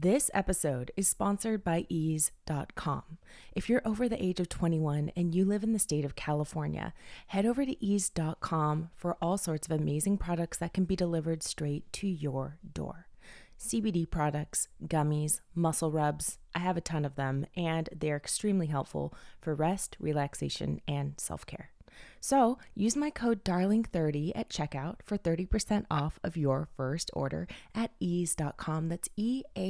This episode is sponsored by ease.com. If you're over the age of 21 and you live in the state of California, head over to ease.com for all sorts of amazing products that can be delivered straight to your door. CBD products, gummies, muscle rubs, I have a ton of them, and they're extremely helpful for rest, relaxation, and self-care. So use my code DARLING30 at checkout for 30% off of your first order at ease.com. That's EAZE.com.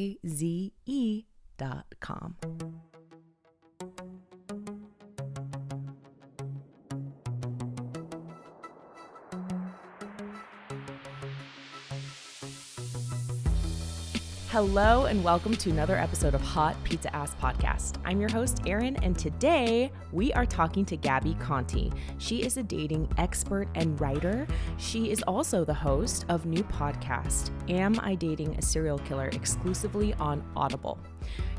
Hello and welcome to another episode of Hot Pizza Ass Podcast. I'm your host, Erin, and today we are talking to Gabi Conti. She is a dating expert and writer. She is also the host of new podcast, Am I Dating a Serial Killer, exclusively on Audible.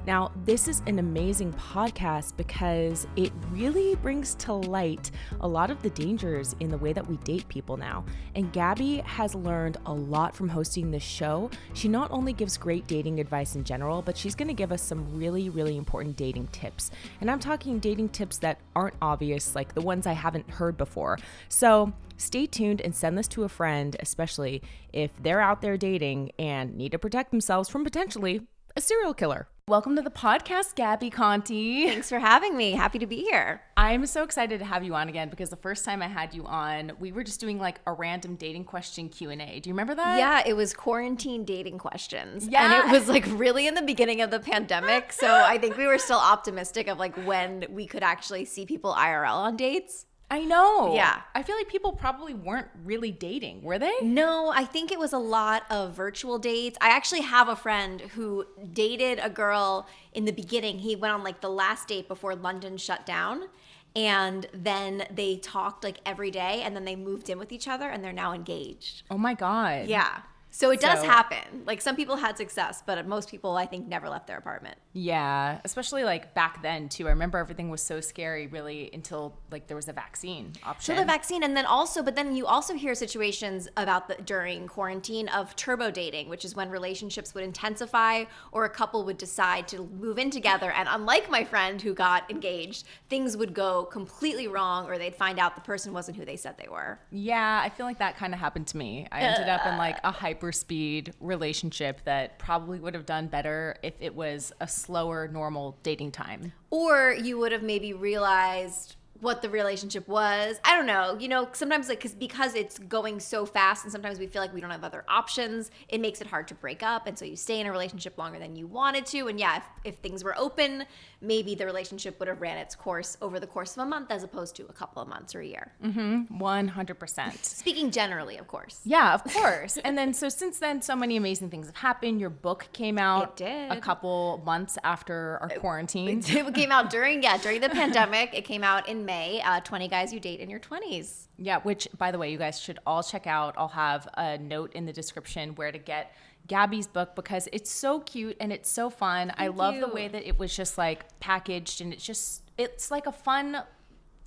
Now, this is an amazing podcast because it really brings to light a lot of the dangers in the way that we date people now. And Gabi has learned a lot from hosting this show. She not only gives great dating advice in general, but she's going to give us some really, really important dating tips. And I'm talking dating tips that aren't obvious, like the ones I haven't heard before. So stay tuned and send this to a friend, especially if they're out there dating and need to protect themselves from potentially a serial killer. Welcome to the podcast, Gabi Conti. Thanks for having me. Happy to be here. I'm so excited to have you on again because the first time I had you on, we were just doing like a random dating question Q&A. Do you remember that? Yeah, it was quarantine dating questions. Yeah. And it was like really in the beginning of the pandemic. So I think we were still optimistic of like when we could actually see people IRL on dates. I know. Yeah. I feel like people probably weren't really dating, were they? No, I think it was a lot of virtual dates. I actually have a friend who dated a girl in the beginning. He went on like the last date before London shut down. And then they talked like every day and then they moved in with each other and they're now engaged. Oh my God. Yeah. So it does happen. Like some people had success, but most people I think never left their apartment. Yeah, especially like back then too. I remember everything was so scary really until like there was a vaccine option. So the vaccine, and then also, but then you also hear situations about during quarantine of turbo dating, which is when relationships would intensify or a couple would decide to move in together. And unlike my friend who got engaged, things would go completely wrong or they'd find out the person wasn't who they said they were. Yeah, I feel like that kind of happened to me. I ended up in like a hyperspeed relationship that probably would have done better if it was a slower, normal dating time. Or you would have maybe realized what the relationship was. I don't know. You know, sometimes like because it's going so fast and sometimes we feel like we don't have other options, it makes it hard to break up. And so you stay in a relationship longer than you wanted to. And yeah, if things were open, maybe the relationship would have ran its course over the course of a month as opposed to a couple of months or a year. 100%. Speaking generally, of course. Yeah, of course. And then so since then, so many amazing things have happened. Your book came out a couple months after our quarantine. It came out during the pandemic. It came out in May, 20 Guys You Date in Your 20s. Yeah, which, by the way, you guys should all check out. I'll have a note in the description where to get Gabi's book because it's so cute and it's so fun. I love the way that it was just like packaged and it's like a fun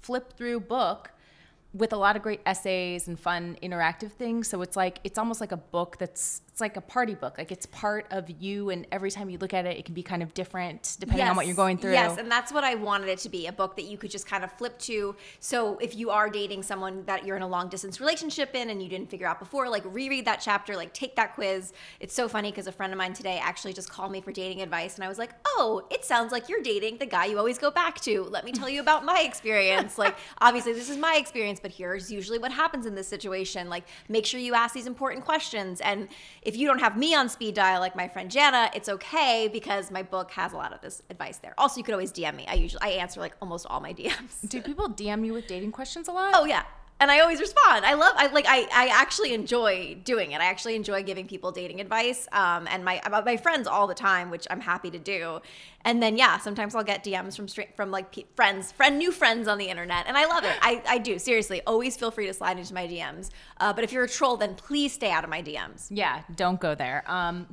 flip through book with a lot of great essays and fun interactive things. So it's almost like a book it's like a party book. Like it's part of you, and every time you look at it, it can be kind of different depending on what you're going through. Yes, and that's what I wanted it to be, a book that you could just kind of flip to. So if you are dating someone that you're in a long distance relationship in and you didn't figure out before, like reread that chapter, like take that quiz. It's so funny because a friend of mine today actually just called me for dating advice and I was like, oh, it sounds like you're dating the guy you always go back to. Let me tell you about my experience. Like obviously this is my experience, but here's usually what happens in this situation. Like make sure you ask these important questions. And if you don't have me on speed dial like my friend Jana, it's okay because my book has a lot of this advice there. Also, you could always DM me. I answer like almost all my DMs. Do people DM you with dating questions a lot? Oh yeah. And I always respond. I actually enjoy doing it. I actually enjoy giving people dating advice, and my friends all the time, which I'm happy to do. And then yeah, sometimes I'll get DMs from like new friends on the internet, and I love it. I do, seriously. Always feel free to slide into my DMs. But if you're a troll, then please stay out of my DMs. Yeah, don't go there.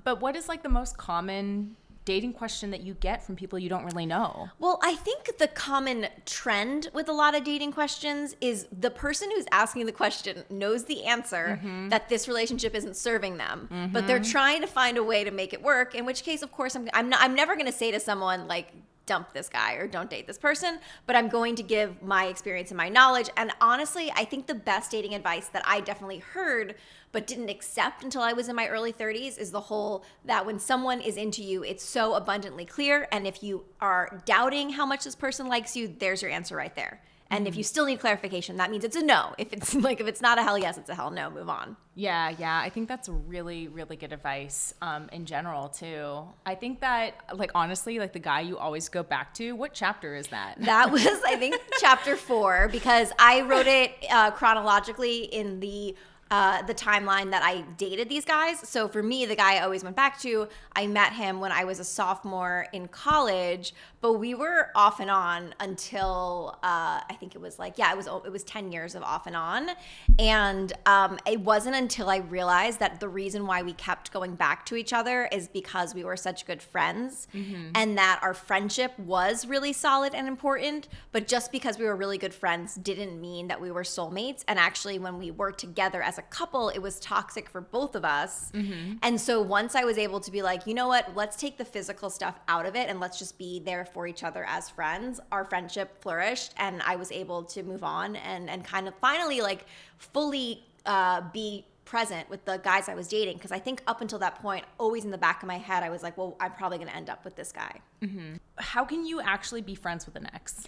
But what is like the most common dating question that you get from people you don't really know? Well, I think the common trend with a lot of dating questions is the person who's asking the question knows the answer, that this relationship isn't serving them, but they're trying to find a way to make it work, in which case, of course, I'm never going to say to someone like, dump this guy or don't date this person, but I'm going to give my experience and my knowledge. And honestly, I think the best dating advice that I definitely heard but didn't accept until I was in my early 30s is the whole that when someone is into you, it's so abundantly clear. And if you are doubting how much this person likes you, there's your answer right there. And if you still need clarification, that means it's a no. If it's not a hell yes, it's a hell no. Move on. Yeah. I think that's really, really good advice in general, too. I think that, like, honestly, like the guy you always go back to, what chapter is that? That was, I think, chapter 4, because I wrote it chronologically in the timeline that I dated these guys. So for me, the guy I always went back to, I met him when I was a sophomore in college, but we were off and on until I think it was like, it was 10 years of off and on. And it wasn't until I realized that the reason why we kept going back to each other is because we were such good friends, and that our friendship was really solid and important. But just because we were really good friends didn't mean that we were soulmates. And actually, when we worked together as a couple, it was toxic for both of us. And so once I was able to be like, you know what, let's take the physical stuff out of it and let's just be there for each other as friends, our friendship flourished, and I was able to move on and kind of finally like fully be present with the guys I was dating. Because I think up until that point, always in the back of my head, I was like, well, I'm probably going to end up with this guy. How can you actually be friends with an ex?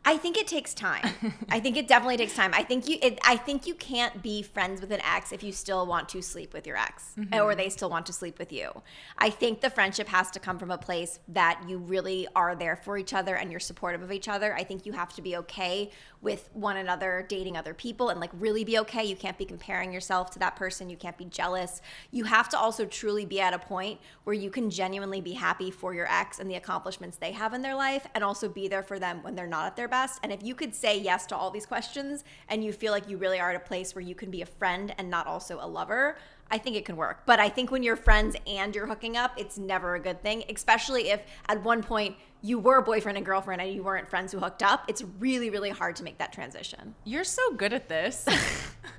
I think it takes time. I think it definitely takes time. I think you can't be friends with an ex if you still want to sleep with your ex, or they still want to sleep with you. I think the friendship has to come from a place that you really are there for each other and you're supportive of each other. I think you have to be okay with one another dating other people and like really be okay. You can't be comparing yourself to that person. You can't be jealous. You have to also truly be at a point where you can genuinely be happy for your ex and the accomplishments they have in their life, and also be there for them when they're not at their best. And if you could say yes to all these questions and you feel like you really are at a place where you can be a friend and not also a lover, I think it can work. But I think when you're friends and you're hooking up, it's never a good thing, especially if at one point you were boyfriend and girlfriend and you weren't friends who hooked up. It's really, really hard to make that transition. You're so good at this.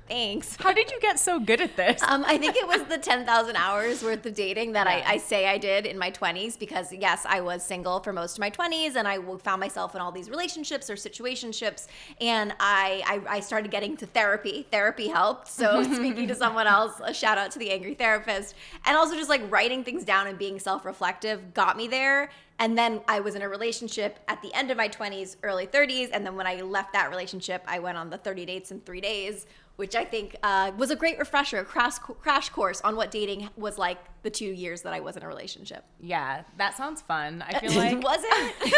Thanks. How did you get so good at this? I think it was the 10,000 hours worth of dating that I say I did in my 20s, because yes, I was single for most of my 20s and I found myself in all these relationships or situationships, and I started getting to therapy. Therapy helped. So speaking to someone else, a shout out to the angry therapist, and also just like writing things down and being self-reflective got me there. And then I was in a relationship at the end of my 20s, early 30s. And then when I left that relationship, I went on the 30 dates in 3 days, which I think was a great refresher, a crash course on what dating was like the 2 years that I was in a relationship. Yeah, that sounds fun. I feel like. Was it?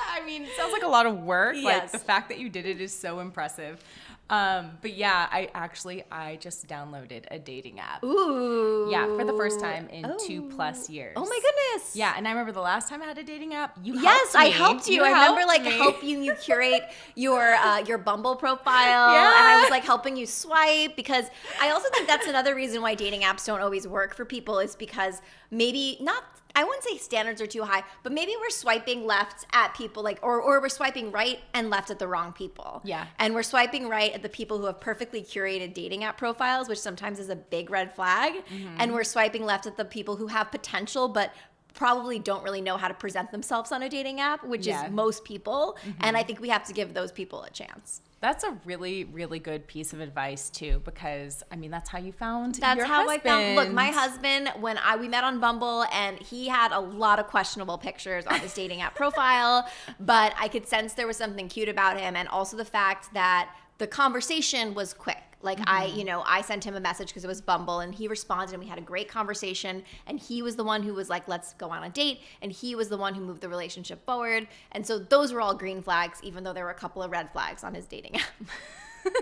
I mean, it sounds like a lot of work. Yes. Like the fact that you did it is so impressive. But yeah, I just downloaded a dating app. Ooh. Yeah, for the first time in 2+ years. Oh my goodness. Yeah, and I remember the last time I had a dating app, you helped Yes, me. I helped you. I remember like helping you curate your Bumble profile. Yeah. And I was like helping you swipe, because I also think that's another reason why dating apps don't always work for people, is because maybe not, I wouldn't say standards are too high, but maybe we're swiping left at people like, or we're swiping right and left at the wrong people. Yeah. And we're swiping right at the people who have perfectly curated dating app profiles, which sometimes is a big red flag. And we're swiping left at the people who have potential, but probably don't really know how to present themselves on a dating app, which is most people. And I think we have to give those people a chance. That's a really, really good piece of advice too, because I mean, that's how you found That's your how husband. I found. Look, my husband, when we met on Bumble, and he had a lot of questionable pictures on his dating app profile, but I could sense there was something cute about him, and also the fact that the conversation was quick. Like I sent him a message because it was Bumble, and he responded, and we had a great conversation, and he was the one who was like, let's go on a date. And he was the one who moved the relationship forward. And so those were all green flags, even though there were a couple of red flags on his dating app.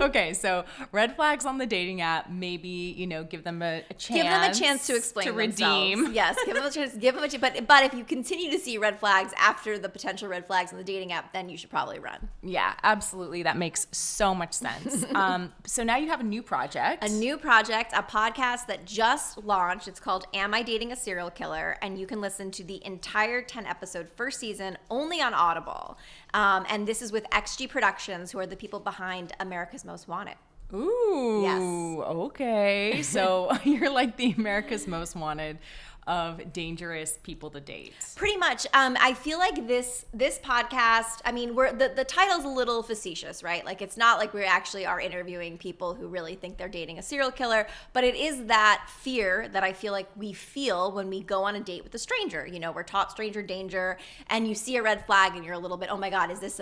Okay, so red flags on the dating app, maybe, you know, give them a chance. Give them a chance to explain to themselves. redeem. Yes, give them a chance. Give them a chance. But if you continue to see red flags after the potential red flags on the dating app, then you should probably run. Yeah, absolutely. That makes so much sense. So now you have a new project. A new project, a podcast that just launched. It's called Am I Dating a Serial Killer? And you can listen to the entire 10-episode first season only on Audible. And this is with XG Productions, who are the people behind America's Most Wanted. Ooh. Yes. Okay. So you're like the America's Most Wanted of dangerous people to date. Pretty much. I feel like this podcast, I mean, the title's a little facetious, right? Like, it's not like we actually are interviewing people who really think they're dating a serial killer, but it is that fear that I feel like we feel when we go on a date with a stranger. You know, we're taught stranger danger, and you see a red flag and you're a little bit, oh my God, is this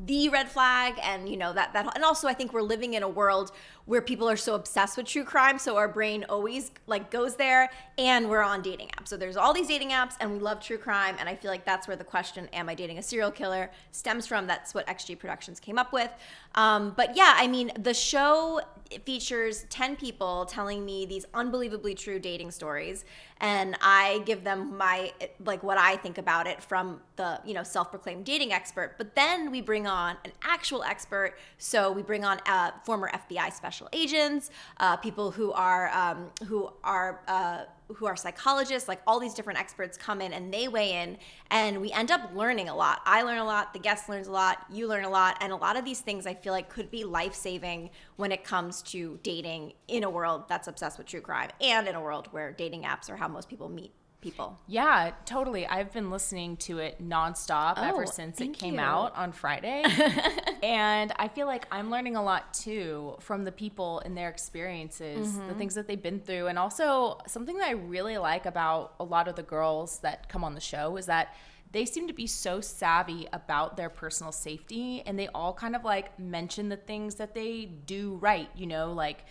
the red flag? And you know, that and also I think we're living in a world where people are so obsessed with true crime, so our brain always like goes there, and we're on dating apps. So there's all these dating apps, and we love true crime, and I feel like that's where the question, am I dating a serial killer, stems from. That's what XG Productions came up with. But yeah, I mean, the show features 10 people telling me these unbelievably true dating stories, and I give them my, like, what I think about it from the, you know, self-proclaimed dating expert. But then we bring on an actual expert. So we bring on former FBI special agents, people who are psychologists, like all these different experts come in and they weigh in, and we end up learning a lot. I learn a lot, the guest learns a lot, you learn a lot, and a lot of these things I feel like could be life-saving when it comes to dating in a world that's obsessed with true crime, and in a world where dating apps are how most people meet people. Yeah, totally. I've been listening to it nonstop ever since it came out on Friday. And I feel like I'm learning a lot too from the people and their experiences, the things that they've been through. And also something that I really like about a lot of the girls that come on the show is that they seem to be so savvy about their personal safety, and they all kind of like mention the things that they do right, you know, like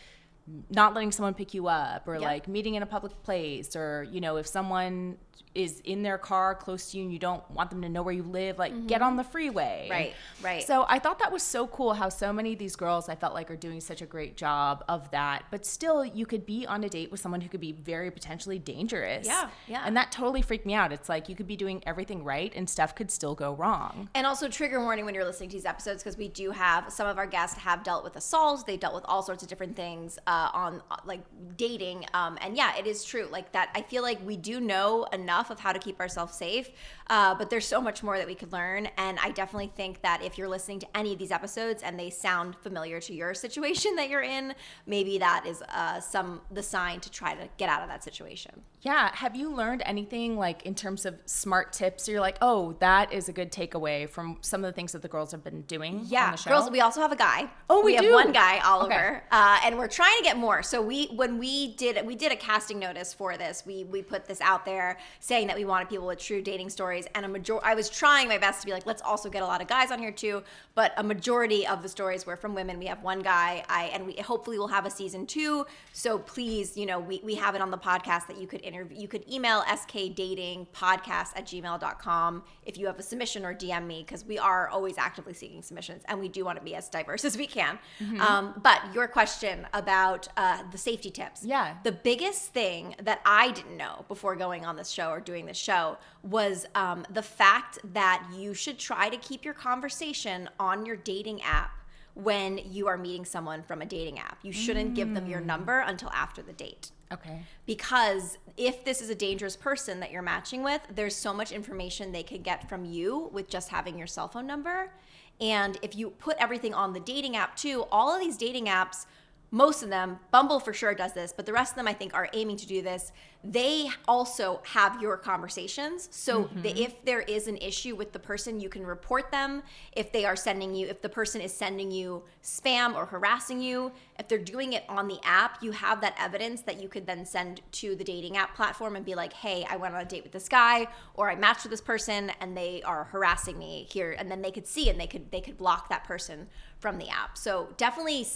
not letting someone pick you up, or like meeting in a public place, or, you know, if someone is in their car close to you and you don't want them to know where you live, like get on the freeway. Right. So I thought that was so cool how so many of these girls I felt like are doing such a great job of that, but still you could be on a date with someone who could be very potentially dangerous. Yeah. And that totally freaked me out. It's like you could be doing everything right and stuff could still go wrong. And also trigger warning when you're listening to these episodes, because we do have, some of our guests have dealt with assaults, they've dealt with all sorts of different things on like dating. And yeah, it is true. Like that, I feel like we do know enough of how to keep ourselves safe, but there's so much more that we could learn. And I definitely think that if you're listening to any of these episodes and they sound familiar to your situation that you're in, maybe that is the sign to try to get out of that situation. Yeah. Have you learned anything like in terms of smart tips? You're like, oh, that is a good takeaway from some of the things that the girls have been doing on the show? Girls, we also have a guy. Oh, we have do? one guy, Oliver, Okay. and we're trying to get more. So when we did a casting notice for this, we put this out there saying that we wanted people with true dating stories, and I was trying my best to be like, let's also get a lot of guys on here too, but a majority of the stories were from women. We have one guy, and we hopefully will have a season 2. So please, you know, we have it on the podcast that you could interview. You could email skdatingpodcast@gmail.com if you have a submission, or DM me, because we are always actively seeking submissions, and we do want to be as diverse as we can. But your question about the safety tips. Yeah. The biggest thing that I didn't know before going on this show or doing this show was the fact that you should try to keep your conversation on your dating app when you are meeting someone from a dating app. You shouldn't give them your number until after the date. Okay. Because if this is a dangerous person that you're matching with, there's so much information they could get from you with just having your cell phone number. And if you put everything on the dating app too, all of these dating apps, most of them, Bumble for sure does this, but the rest of them I think are aiming to do this. They also have your conversations. So if there is an issue with the person, you can report them. If the person is sending you spam or harassing you, if they're doing it on the app, you have that evidence that you could then send to the dating app platform and be like, hey, I went on a date with this guy, or I matched with this person and they are harassing me here. And then they could see, and they could block that person from the app. So definitely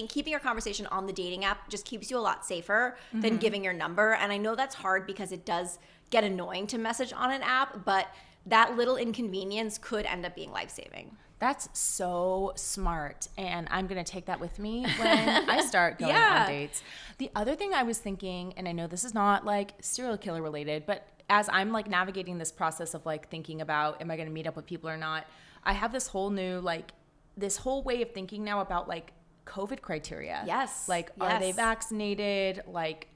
keeping your conversation on the dating app just keeps you a lot safer than giving your number. And I know that's hard because it does get annoying to message on an app, but that little inconvenience could end up being life-saving. That's so smart. And I'm going to take that with me when I start going on dates. The other thing I was thinking, and I know this is not like serial killer related, but as I'm like navigating this process of like thinking about, am I going to meet up with people or not? I have this whole new, like, this whole way of thinking now about like COVID criteria. Yes. Like, are they vaccinated? Like,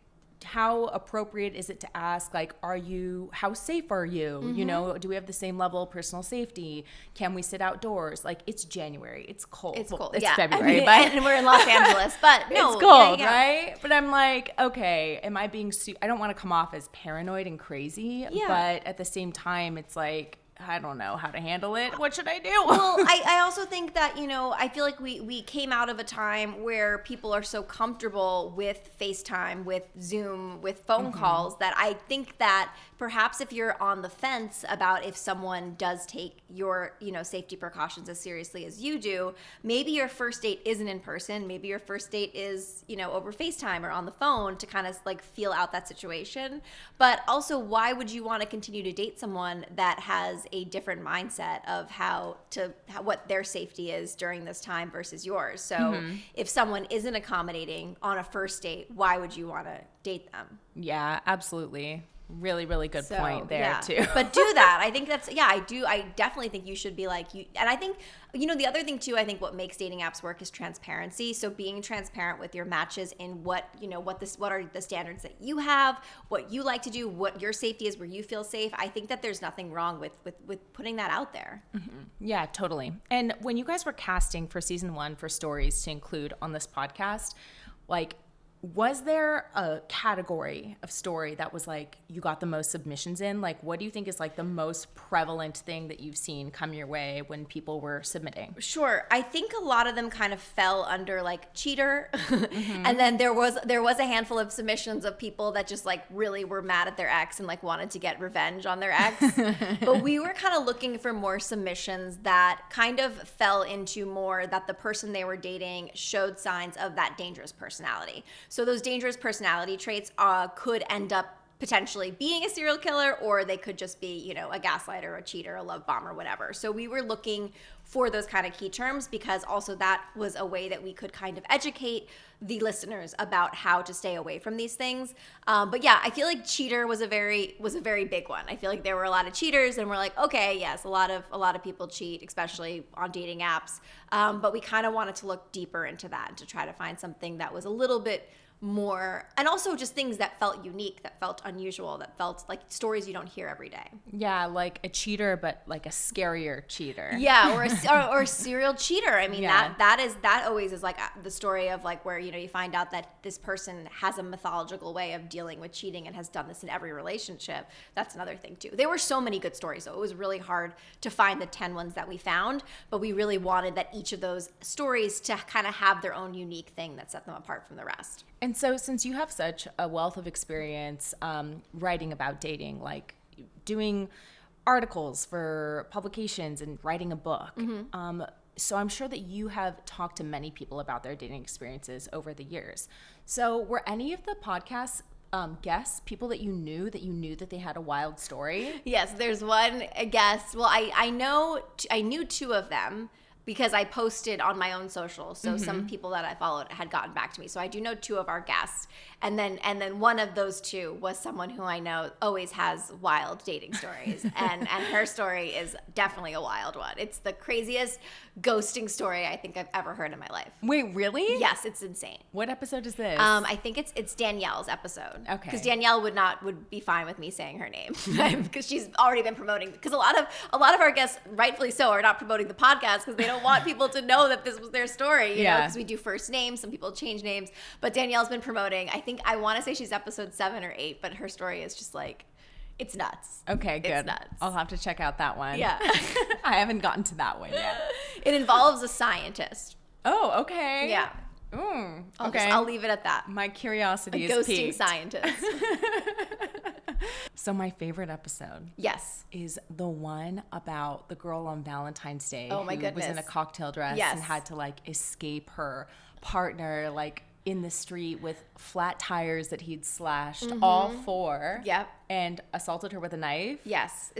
how appropriate is it to ask, like, how safe are you? You know, do we have the same level of personal safety? Can we sit outdoors? Like, it's January. It's cold. It's cold. It's yeah. February. And we're in Los Angeles, but no. It's cold, right? But I'm like, okay, am I being, I don't want to come off as paranoid and crazy, but at the same time, it's like, I don't know how to handle it. What should I do? Well, I also think that, you know, I feel like we came out of a time where people are so comfortable with FaceTime, with Zoom, with phone calls that I think that perhaps if you're on the fence about if someone does take your, you know, safety precautions as seriously as you do, maybe your first date isn't in person. Maybe your first date is, you know, over FaceTime or on the phone to kind of like feel out that situation. But also, why would you want to continue to date someone that has a different mindset of what their safety is during this time versus yours? So if someone isn't accommodating on a first date, why would you want to date them? Yeah, absolutely. Really, really good point there too. But do that. I think that's, I definitely think you should be like, and I think, you know, the other thing too, I think what makes dating apps work is transparency. So being transparent with your matches in what are the standards that you have, what you like to do, what your safety is, where you feel safe. I think that there's nothing wrong with putting that out there. Yeah, totally. And when you guys were casting for season 1 for stories to include on this podcast, like, was there a category of story that was like you got the most submissions in? Like, what do you think is like the most prevalent thing that you've seen come your way when people were submitting? Sure. I think a lot of them kind of fell under like cheater. And then there was a handful of submissions of people that just like really were mad at their ex and like wanted to get revenge on their ex. But we were kind of looking for more submissions that kind of fell into more that the person they were dating showed signs of that dangerous personality. So those dangerous personality traits could end up potentially being a serial killer, or they could just be, you know, a gaslighter, a cheater, a love bomb, or whatever. So we were looking for those kind of key terms because also that was a way that we could kind of educate the listeners about how to stay away from these things. But yeah, I feel like cheater was a very big one. I feel like there were a lot of cheaters, and we're like, okay, yes, a lot of people cheat, especially on dating apps. But we kind of wanted to look deeper into that and to try to find something that was a little bit more, and also just things that felt unique, that felt unusual, that felt like stories you don't hear every day. Yeah, like a cheater, but like a scarier cheater. Yeah, or a serial cheater. I mean, that always is like the story of like where, you know, you find out that this person has a mythological way of dealing with cheating and has done this in every relationship. That's another thing too. There were so many good stories, so it was really hard to find the 10 ones that we found, but we really wanted that each of those stories to kind of have their own unique thing that set them apart from the rest. And so since you have such a wealth of experience writing about dating, like doing articles for publications and writing a book, so I'm sure that you have talked to many people about their dating experiences over the years. So were any of the podcasts guests people that you knew that they had a wild story? Yes, there's one guest. Well, I knew 2 of them, because I posted on my own social. So some people that I followed had gotten back to me. So I do know 2 of our guests. And then one of those 2 was someone who I know always has wild dating stories. and her story is definitely a wild one. It's the craziest ghosting story I think I've ever heard in my life. Wait, really? Yes, it's insane. What episode is this? I think it's Danielle's episode. Okay. Because Danielle would be fine with me saying her name because she's already been promoting. Because a lot of our guests, rightfully so, are not promoting the podcast because they don't want people to know that this was their story. You know, because we do first names. Some people change names, but Danielle's been promoting. I want to say she's episode 7 or 8, but her story is just like, it's nuts. Okay, good. It's nuts. I'll have to check out that one. Yeah. I haven't gotten to that one yet. It involves a scientist. Oh, okay. Yeah. Okay. I'll leave it at that. My curiosity is ghosting piqued. Scientist. So my favorite episode, yes, is the one about the girl on Valentine's Day who was in a cocktail dress and had to like escape her partner like in the street with flat tires that he'd slashed, all 4. Yep. and assaulted her with a knife. Yes.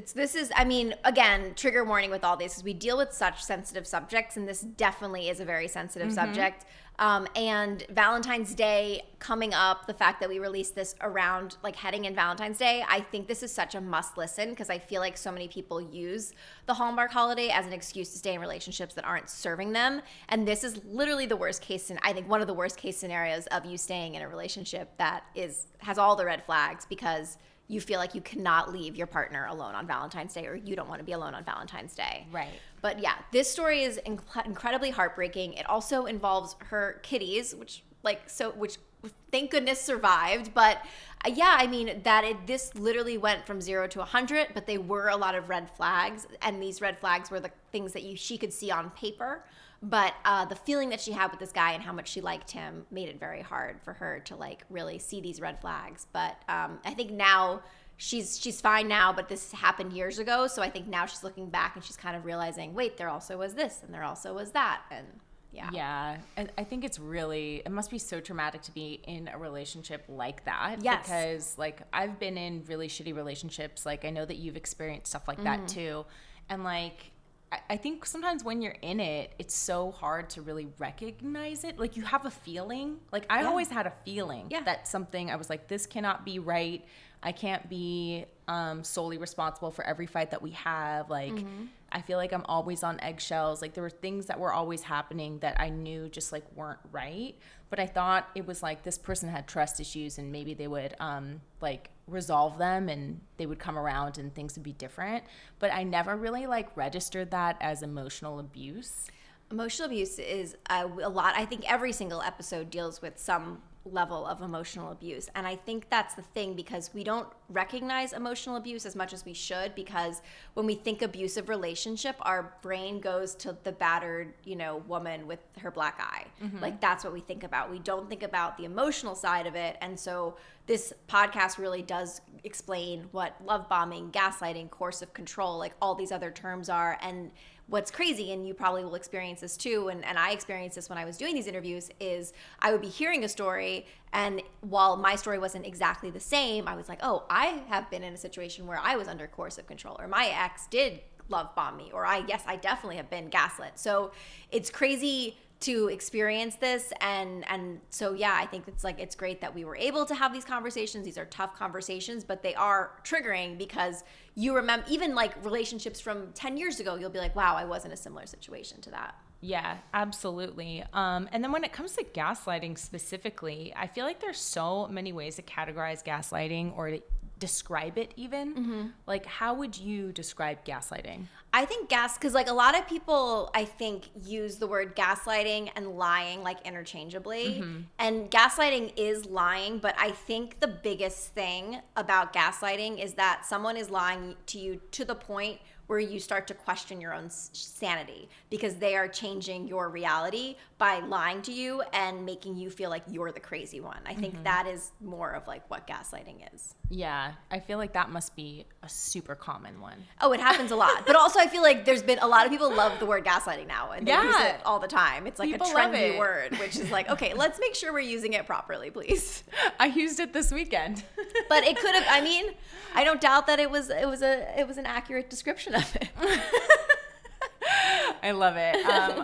I mean, again, trigger warning with all this is we deal with such sensitive subjects, and this definitely is a very sensitive subject. And Valentine's Day coming up, the fact that we released this around like heading in Valentine's Day, I think this is such a must listen because I feel like so many people use the Hallmark holiday as an excuse to stay in relationships that aren't serving them. And this is literally the worst case, and I think one of the worst case scenarios of you staying in a relationship that has all the red flags because you feel like you cannot leave your partner alone on Valentine's Day, or you don't want to be alone on Valentine's Day. Right. But yeah, this story is incredibly heartbreaking. It also involves her kitties, which thank goodness survived. But yeah, I mean this literally went from 0 to 100, but they were a lot of red flags, and these red flags were the things that she could see on paper. But the feeling that she had with this guy and how much she liked him made it very hard for her to like really see these red flags. But I think now she's fine now, but this happened years ago. So I think now she's looking back and she's kind of realizing, wait, there also was this and there also was that. And yeah. Yeah. And I think it must be so traumatic to be in a relationship like that. Yes. Because like I've been in really shitty relationships. Like I know that you've experienced stuff like that too. And like, I think sometimes when you're in it, it's so hard to really recognize it. Like you have a feeling. Like I always had a feeling that something, I was like, this cannot be right. I can't be solely responsible for every fight that we have. Like I feel like I'm always on eggshells. Like there were things that were always happening that I knew just like weren't right. But I thought it was like this person had trust issues and maybe they would like resolve them and they would come around and things would be different. But I never really like registered that as emotional abuse. Emotional abuse is a lot. I think every single episode deals with some level of emotional abuse. And I think that's the thing, because we don't recognize emotional abuse as much as we should, because when we think abusive relationship, our brain goes to the battered, woman with her black eye. Like that's what we think about. We don't think about the emotional side of it. And so this podcast really does explain what love bombing, gaslighting, coercive control, like all these other terms are. And what's crazy, and you probably will experience this too, and I experienced this when I was doing these interviews, is I would be hearing a story, and while my story wasn't exactly the same, I was like, oh, I have been in a situation where I was under coercive control, or my ex did love bomb me, or I definitely have been gaslit. So it's crazy to experience this, and so yeah, I think it's great that we were able to have these conversations. These are tough conversations, but they are triggering, because you remember even like relationships from 10 years ago, you'll be like, wow, I was in a similar situation to that. Yeah, absolutely. And then when it comes to gaslighting specifically, I feel like there's so many ways to categorize gaslighting or to describe it even. Like, how would you describe gaslighting? I think because like a lot of people, I think, use the word gaslighting and lying like interchangeably. And gaslighting is lying, but I think the biggest thing about gaslighting is that someone is lying to you to the point where you start to question your own sanity, because they are changing your reality by lying to you and making you feel like you're the crazy one. I think that is more of like what gaslighting is. Yeah, I feel like that must be a super common one. Oh, it happens a lot. But also I feel like there's been a lot of people love the word gaslighting now, and they use it all the time. It's like people a trendy word, which is like, okay, let's make sure we're using it properly, please. I used it this weekend. But it could have, I don't doubt that it was an accurate description of it. I love it.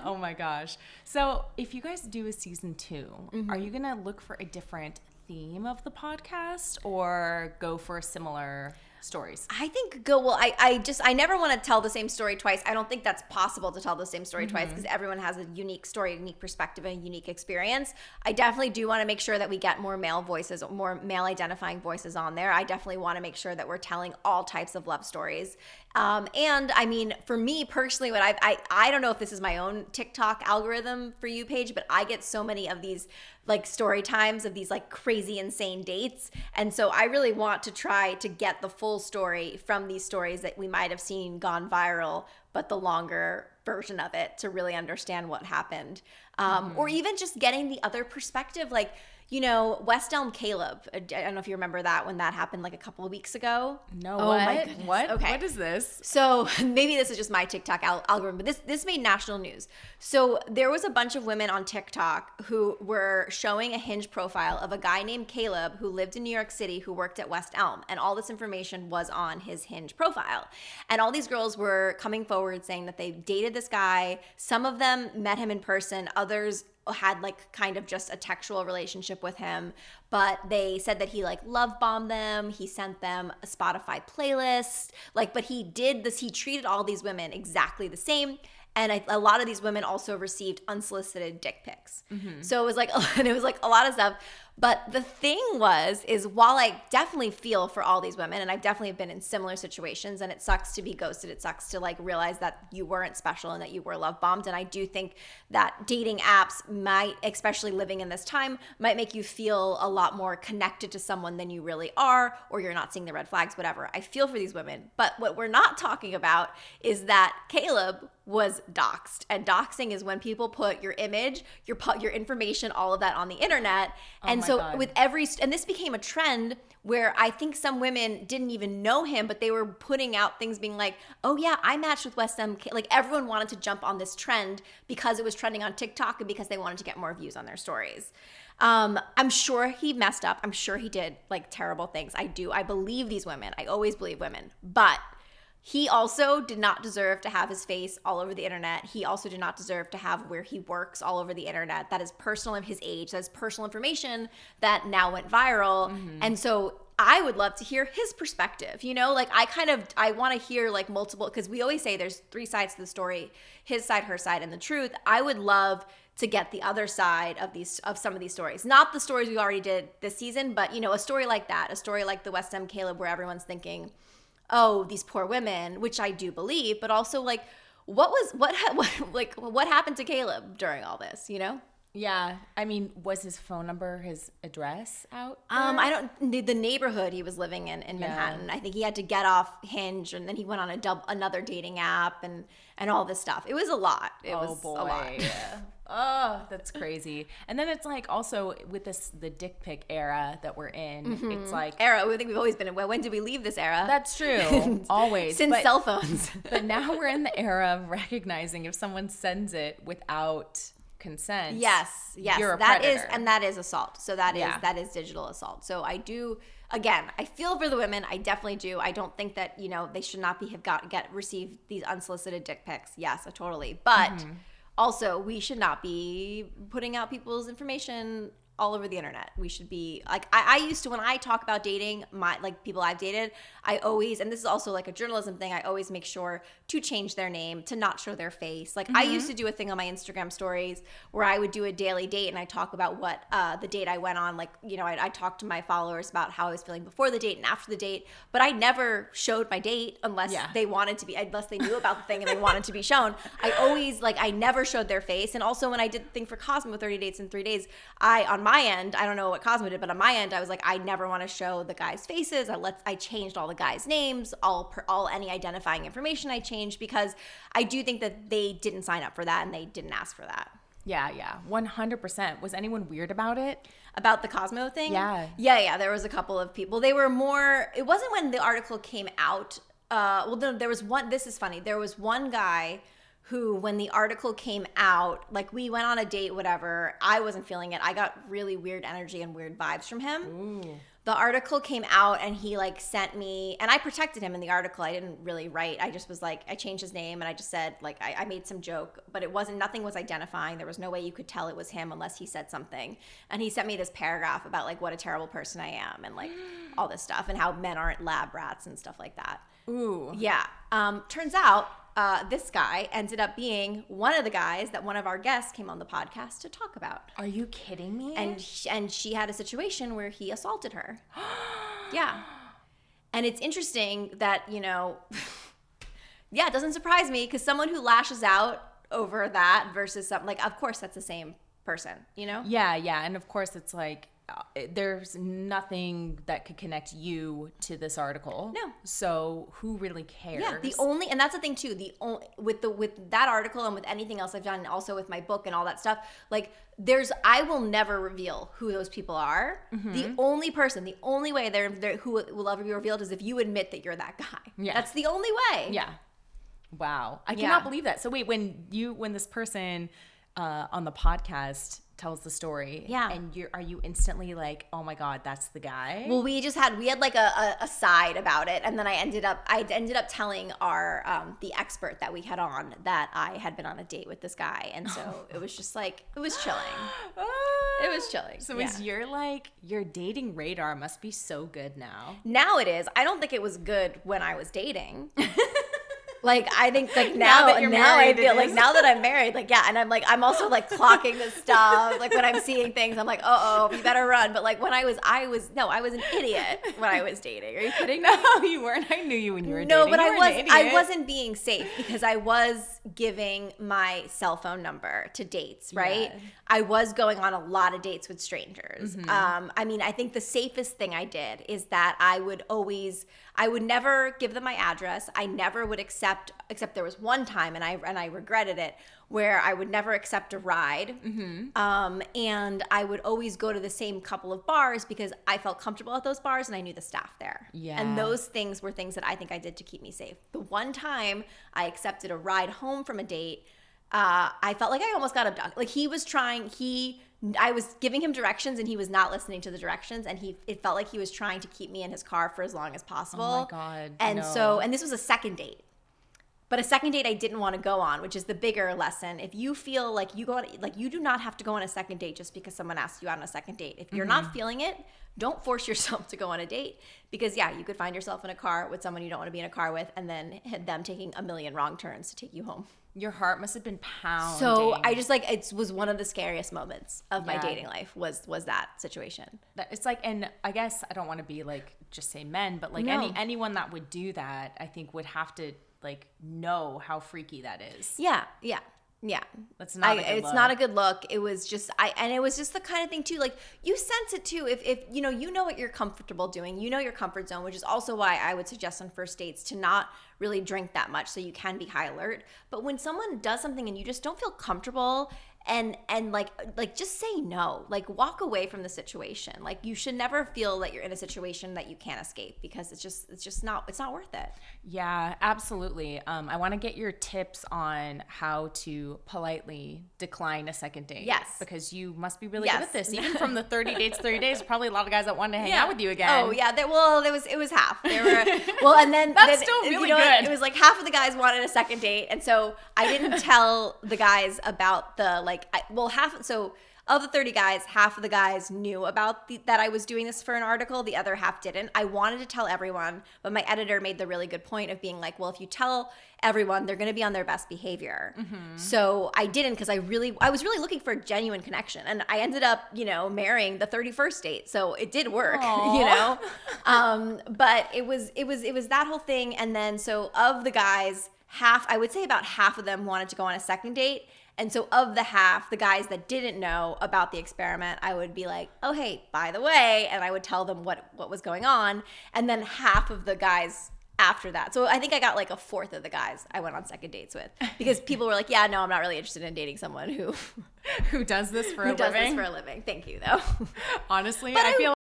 Oh my gosh. So if you guys do a season 2, are you going to look for a different theme of the podcast or go for similar stories? I think I never want to tell the same story twice. I don't think that's possible to tell the same story twice, because everyone has a unique story, a unique perspective, and a unique experience. I definitely do want to make sure that we get more male voices, more male identifying voices on there. I definitely want to make sure that we're telling all types of love stories. And I mean, for me personally, what I don't know if this is my own TikTok algorithm for you page, but I get so many of these like story times of these like crazy, insane dates. And so I really want to try to get the full story from these stories that we might have seen gone viral, but the longer version of it to really understand what happened. Or even just getting the other perspective. Like, You know, West Elm Caleb. I don't know if you remember that when that happened like a couple of weeks ago. No, oh what? My goodness. What? Okay. What is this? So maybe this is just my TikTok algorithm, but this made national news. So there was a bunch of women on TikTok who were showing a Hinge profile of a guy named Caleb who lived in New York City who worked at West Elm, and all this information was on his Hinge profile. And all these girls were coming forward saying that they dated this guy. Some of them met him in person, others had like kind of just a textual relationship with him, but they said that he like love bombed them. He sent them a Spotify playlist, like, but he did this, he treated all these women exactly the same. And a lot of these women also received unsolicited dick pics. So it was like, and it was like a lot of stuff. But the thing is while I definitely feel for all these women, and I've definitely been in similar situations, and it sucks to be ghosted. It sucks to like realize that you weren't special and that you were love bombed. And I do think that dating apps might, especially living in this time, might make you feel a lot more connected to someone than you really are, or you're not seeing the red flags, whatever. I feel for these women. But what we're not talking about is that Caleb was doxxed. And doxing is when people put your image, your information, all of that on the internet. And so God. with and this became a trend where I think some women didn't even know him, but they were putting out things being like, oh yeah, I matched with West End. Like everyone wanted to jump on this trend because it was trending on TikTok and because they wanted to get more views on their stories. I'm sure he messed up. I'm sure he did like terrible things. I believe these women. I always believe women. But he also did not deserve to have his face all over the internet. He also did not deserve to have where he works all over the internet. That is personal of his age. That is personal information that now went viral. And so I would love to hear his perspective. You know, like I want to hear like multiple, because we always say there's 3 sides to the story: his side, her side, and the truth. I would love to get the other side of some of these stories. Not the stories we already did this season, but you know, a story like that, a story like the West End Caleb, where everyone's thinking, oh, these poor women, which I do believe, but also like what happened to Caleb during all this, you know? Yeah. I mean, was his phone number, his address out there? I don't, the neighborhood he was living in Manhattan. I think he had to get off Hinge, and then he went on another dating app and all this stuff. It was a lot. It was a lot. Oh, that's crazy. And then it's like also with the dick pic era that we're in, it's like era. I think we've always been. When did we leave this era? That's true. Always. Since cell phones. But now we're in the era of recognizing if someone sends it without consent. Yes. You're a that predator. that is assault. So that is digital assault. So I do, again, I feel for the women. I definitely do. I don't think that, you know, they should not received these unsolicited dick pics. Yes, totally. But also, we should not be putting out people's information all over the internet. We should be like, I used to, when I talk about dating, people I've dated, I always, and this is also like a journalism thing, I always make sure to change their name, to not show their face. Like I used to do a thing on my Instagram stories where I would do a daily date and I talk about what the date I went on. Like, you know, I talked to my followers about how I was feeling before the date and after the date, but I never showed my date unless they wanted to be, unless they knew about the thing and they wanted to be shown. I never showed their face. And also when I did the thing for Cosmo, 30 dates in 3 days, on my end, I don't know what Cosmo did, but on my end, I was like, I never want to show the guys' faces. I changed all the guys' names, all any identifying information I changed, because I do think that they didn't sign up for that and they didn't ask for that. Yeah, 100%. Was anyone weird about it? About the Cosmo thing? Yeah. There was a couple of people. They were more, it wasn't when the article came out. There was one, this is funny. There was one guy who, when the article came out, like we went on a date, whatever, I wasn't feeling it. I got really weird energy and weird vibes from him. Ooh. The article came out and he like sent me, and I protected him in the article. I didn't really write. I just was like, I changed his name and I just said like, I made some joke, but nothing was identifying. There was no way you could tell it was him unless he said something. And he sent me this paragraph about like what a terrible person I am and like all this stuff and how men aren't lab rats and stuff like that. Ooh. Yeah. Turns out, this guy ended up being one of the guys that one of our guests came on the podcast to talk about. Are you kidding me? And she had a situation where he assaulted her. Yeah. And it's interesting that, you know, yeah, it doesn't surprise me, because someone who lashes out over that versus something like, of course that's the same person, you know? Yeah. And of course it's like, there's nothing that could connect you to this article. No. So who really cares? Yeah, and that's the thing too, with that article and with anything else I've done, and also with my book and all that stuff, like I will never reveal who those people are. The only way they're who will ever be revealed is if you admit that you're that guy. Yeah. That's the only way. Yeah. Wow. I cannot believe that. So wait, when this person on the podcast tells the story, and are you instantly like, oh my God, that's the guy? Well, we had like a side about it, and then I ended up telling our the expert that we had on that I had been on a date with this guy, and so it was just like, it was chilling. It was chilling. So your dating radar must be so good now. Now it is. I don't think it was good when I was dating. Like, I think, like, now I feel like, now that I'm married, like, yeah, and I'm also, like, clocking this stuff. Like, when I'm seeing things, I'm like, oh, you better run. But, like, when I was an idiot when I was dating. Are you kidding me? No, you weren't. I knew you when you were dating. No, but I wasn't being safe because I was giving my cell phone number to dates, right? Yeah. I was going on a lot of dates with strangers. I mean, I think the safest thing I did is that I would never give them my address. I never would except there was one time, and I regretted it, where I would never accept a ride. And I would always go to the same couple of bars because I felt comfortable at those bars and I knew the staff there. Yeah. And those things were things that I think I did to keep me safe. The one time I accepted a ride home from a date, I felt like I almost got abducted. Like I was giving him directions and he was not listening to the directions, and it felt like he was trying to keep me in his car for as long as possible. Oh my God. And and this was a second date. But a second date I didn't want to go on, which is the bigger lesson. If you feel like you do not have to go on a second date just because someone asks you out on a second date. If you're not feeling it, don't force yourself to go on a date, because you could find yourself in a car with someone you don't want to be in a car with, and then them taking a million wrong turns to take you home. Your heart must have been pounding. So I just it was one of the scariest moments of my dating life was that situation. It's like, and I guess I don't want to be like, just say men, but like anyone that would do that, I think would have to like know how freaky that is. Yeah. That's not a good look. It's not a good look. It was just and it was just the kind of thing too, like you sense it too if you know what you're comfortable doing, your comfort zone, which is also why I would suggest on first dates to not really drink that much so you can be high alert. But when someone does something and you just don't feel comfortable and like just say no, like walk away from the situation. Like you should never feel that you're in a situation that you can't escape, because it's not worth it. Yeah, absolutely. I want to get your tips on how to politely decline a second date. Yes. Because you must be really good at this. Even from the 30 days, probably a lot of guys that wanted to hang out with you again. Oh yeah. It was half. They were and then that's still really good. It was like half of the guys wanted a second date, and so I didn't tell the guys about the of the 30 guys, half of the guys knew about that I was doing this for an article. The other half didn't. I wanted to tell everyone, but my editor made the really good point of being like, well, if you tell everyone, they're going to be on their best behavior. So I didn't, because I was really looking for a genuine connection, and I ended up, marrying the 31st date. So it did work, but it was that whole thing. And then so of the guys, I would say about half of them wanted to go on a second date. And so of the half, the guys that didn't know about the experiment, I would be like, oh, hey, by the way, and I would tell them what was going on. And then half of the guys after that. So I think I got like a fourth of the guys I went on second dates with, because people were like, yeah, no, I'm not really interested in dating someone who does this for a living. Does this for a living. Thank you, though. Honestly, I feel